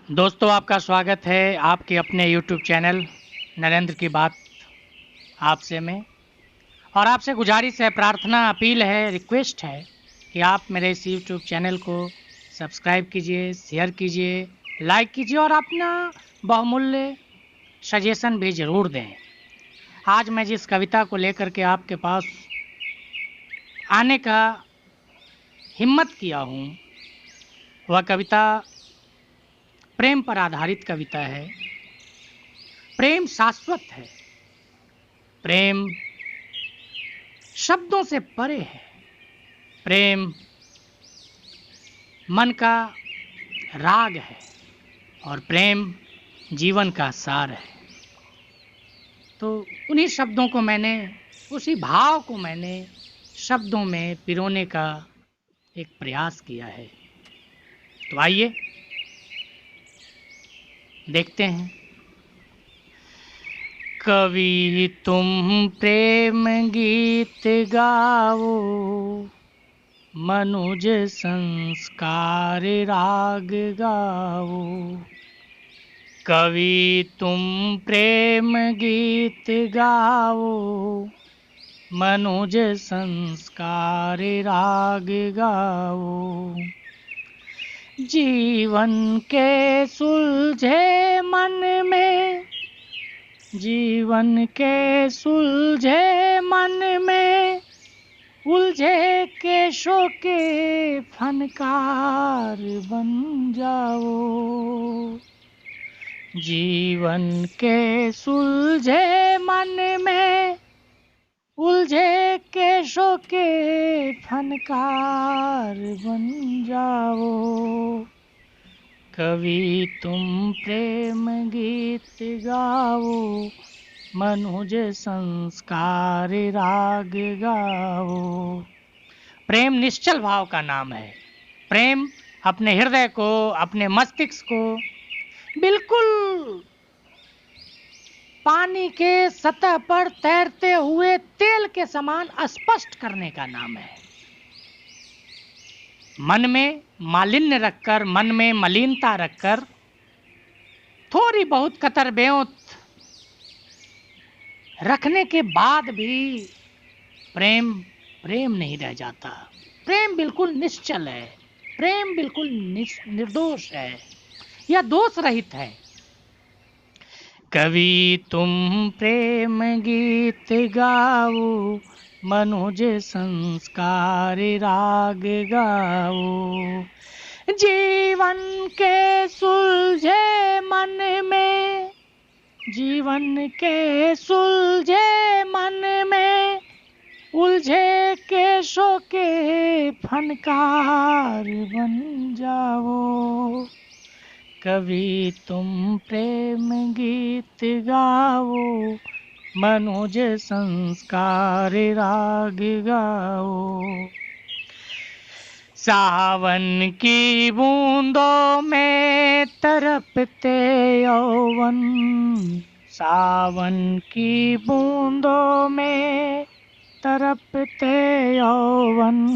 दोस्तों, आपका स्वागत है आपके अपने यूट्यूब चैनल नरेंद्र की बात आपसे में। और आपसे गुजारिश है, प्रार्थना, अपील है, रिक्वेस्ट है कि आप मेरे इस यूट्यूब चैनल को सब्सक्राइब कीजिए, शेयर कीजिए, लाइक कीजिए और अपना बहुमूल्य सजेशन भी ज़रूर दें। आज मैं जिस कविता को लेकर के आपके पास आने का हिम्मत किया हूँ, वह कविता प्रेम पर आधारित कविता है। प्रेम शाश्वत है, प्रेम शब्दों से परे है, प्रेम मन का राग है और प्रेम जीवन का सार है। तो उन्हीं शब्दों को मैंने, उसी भाव को मैंने शब्दों में पिरोने का एक प्रयास किया है। तो आइए देखते हैं। कवि तुम प्रेम गीत गाओ, मनुज संस्कार राग गाओ। कवि तुम प्रेम गीत गाओ, मनुज संस्कार राग गाओ। जीवन के सुलझे मन में, जीवन के सुलझे मन में, उलझे केशों के फनकार बन जाओ। जीवन के सुलझे मन में, उलझे केशों के फनकार बन जाओ। कवि तुम प्रेम गीत गाओ, मनुज संस्कार राग गाओ। प्रेम निश्चल भाव का नाम है। प्रेम अपने हृदय को, अपने मस्तिष्क को बिल्कुल पानी के सतह पर तैरते हुए तेल के समान स्पष्ट करने का नाम है। मन में मालिन्य रखकर, मन में मलिनता रखकर, थोड़ी बहुत कतर बेऊत रखने के बाद भी प्रेम प्रेम नहीं रह जाता। प्रेम बिल्कुल निश्चल है, प्रेम बिल्कुल निर्दोष है, यह दोष रहित है। कवि तुम प्रेम गीत गाओ, मनुज संस्कार राग गाओ। जीवन के सुलझे मन में, जीवन के सुलझे मन में, उलझे केशों के फनकार बन जाओ। कवि तुम प्रेम गीत गाओ, मनुज संस्कार राग गाओ। सावन की बूंदों में तरपते यौवन, सावन की बूंदों में तरपते यौवन।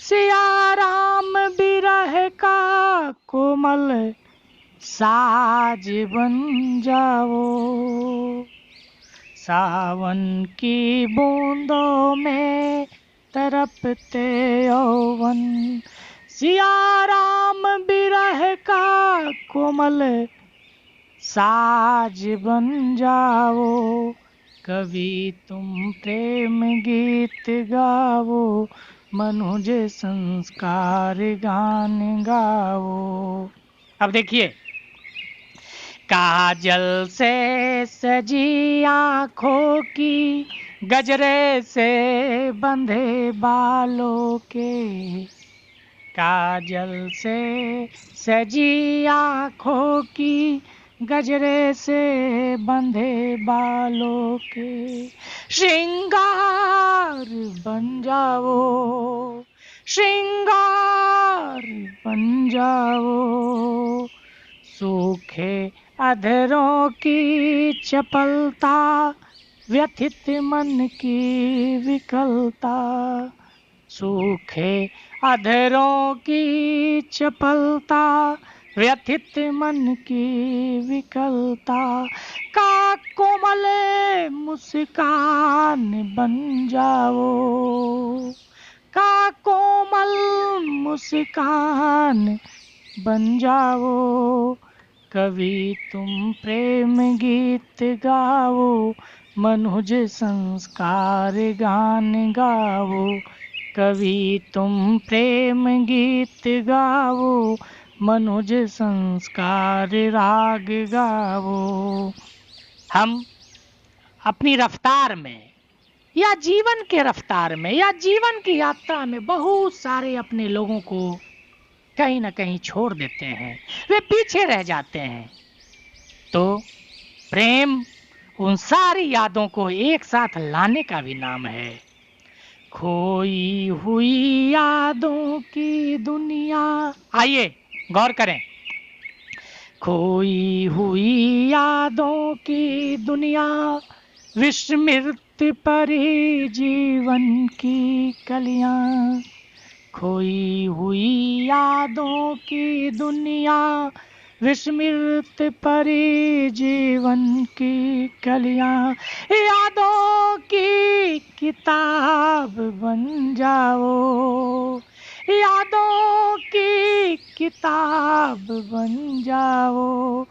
सिया राम बिरह का कोमल साज बन जाओ। सावन की बूंदों में तरपते यौवन, सिया राम बिरह का कोमल साज बन जाओ। कवि तुम प्रेम गीत गाओ, मनुज संस्कार गान गाओ। अब देखिए, काजल से सजी आँखों की, गजरे से बंधे बालों के। काजल से सजी आँखों की, गजरे से बंधे बालों के। श्रृंगार बन जाओ, श्रृंगार बन जाओ। सूखे अधरों की चपलता, व्यथित मन की विकलता। सूखे अधरों की चपलता, व्यथित मन की विकलता का कोमल मुस्कान बन जाओ, का कोमल मुस्कान बन जाओ। कभी तुम प्रेम गीत गाओ, मनुज संस्कार गान गाओ। कभी तुम प्रेम गीत गाओ, मनुज संस्कार राग गाओ। हम अपनी रफ्तार में या जीवन के रफ्तार में या जीवन की यात्रा में बहुत सारे अपने लोगों को कहीं ना कहीं छोड़ देते हैं, वे पीछे रह जाते हैं। तो प्रेम उन सारी यादों को एक साथ लाने का भी नाम है। खोई हुई यादों की दुनिया, आइए गौर करें। खोई हुई यादों की दुनिया, विस्मृत परी जीवन की कलियां। खोई हुई यादों की दुनिया, विस्मृत परी जीवन की कलियां। यादों की किताब बन जाओ, यादों की किताब बन जाओ।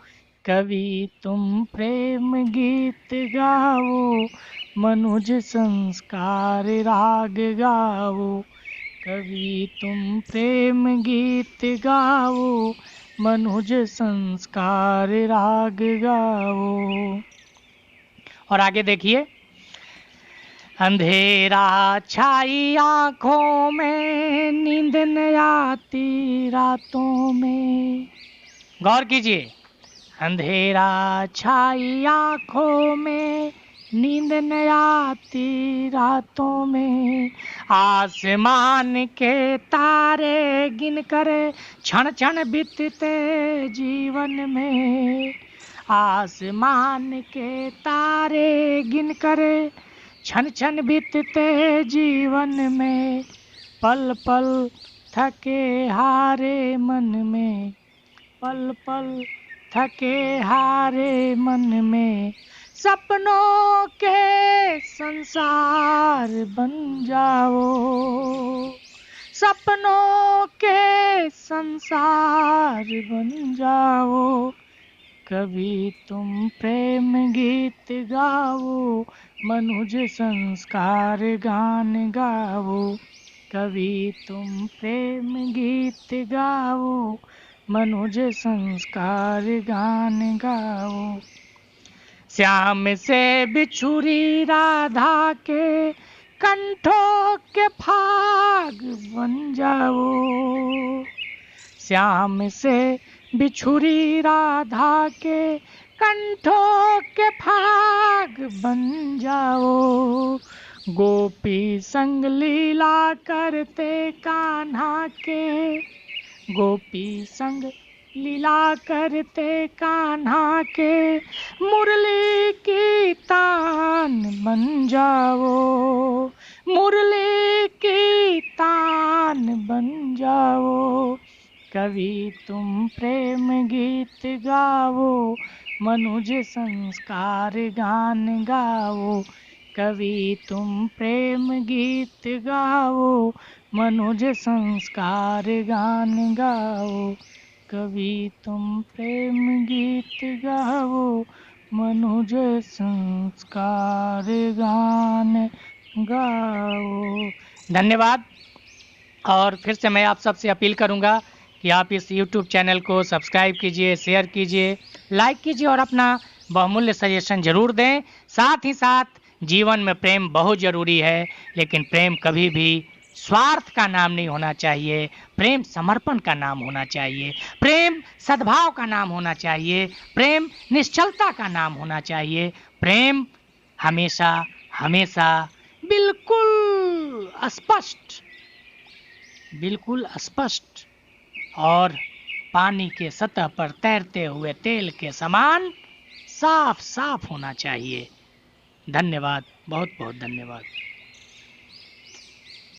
कभी तुम प्रेम गीत गाओ, मनुज संस्कार राग गाओ। कभी तुम प्रेम गीत गाओ, मनुज संस्कार राग गाओ। और आगे देखिए। अंधेरा छाई आंखों में, नींद न आती रातों में। गौर कीजिए। अंधेरा छाई आंखों में, नींद न आती रातों में। आसमान के तारे गिन कर क्षण क्षण बीतते जीवन में। आसमान के तारे गिन कर क्षण क्षण बीतते जीवन में। पल पल थके हारे मन में, पल पल थके हारे मन में। सपनों के संसार बन जाओ, सपनों के संसार बन जाओ। कभी तुम प्रेम गीत गाओ, मनुज संस्कार गान गाओ। कभी तुम प्रेम गीत गाओ, मनुज संस्कार गान गाओ। श्याम से बिछुरी राधा के कंठों के फाग बन जाओ। श्याम से बिछुरी राधा के कंठों के फाग बन जाओ। गोपी संग लीला करते कान्हा के, गोपी संग लीला करते कान्हा के। मुरली की तान बन जाओ, मुरली की तान बन जाओ। कभी तुम प्रेम गीत गाओ, मनुज संस्कार गान गाओ। कभी तुम प्रेम गीत गाओ, मनुज संस्कार गान गाओ। कभी तुम प्रेम गीत गाओ, मनुज संस्कार गान गाओ। धन्यवाद। और फिर से मैं आप सबसे अपील करूंगा कि आप इस YouTube चैनल को सब्सक्राइब कीजिए, शेयर कीजिए, लाइक कीजिए और अपना बहुमूल्य सजेशन जरूर दें। साथ ही साथ जीवन में प्रेम बहुत ज़रूरी है, लेकिन प्रेम कभी भी स्वार्थ का नाम नहीं होना चाहिए। प्रेम समर्पण का नाम होना चाहिए, प्रेम सद्भाव का नाम होना चाहिए, प्रेम निश्चलता का नाम होना चाहिए। प्रेम हमेशा हमेशा बिल्कुल स्पष्ट, बिल्कुल स्पष्ट और पानी के सतह पर तैरते हुए तेल के समान साफ साफ होना चाहिए। धन्यवाद, बहुत बहुत धन्यवाद।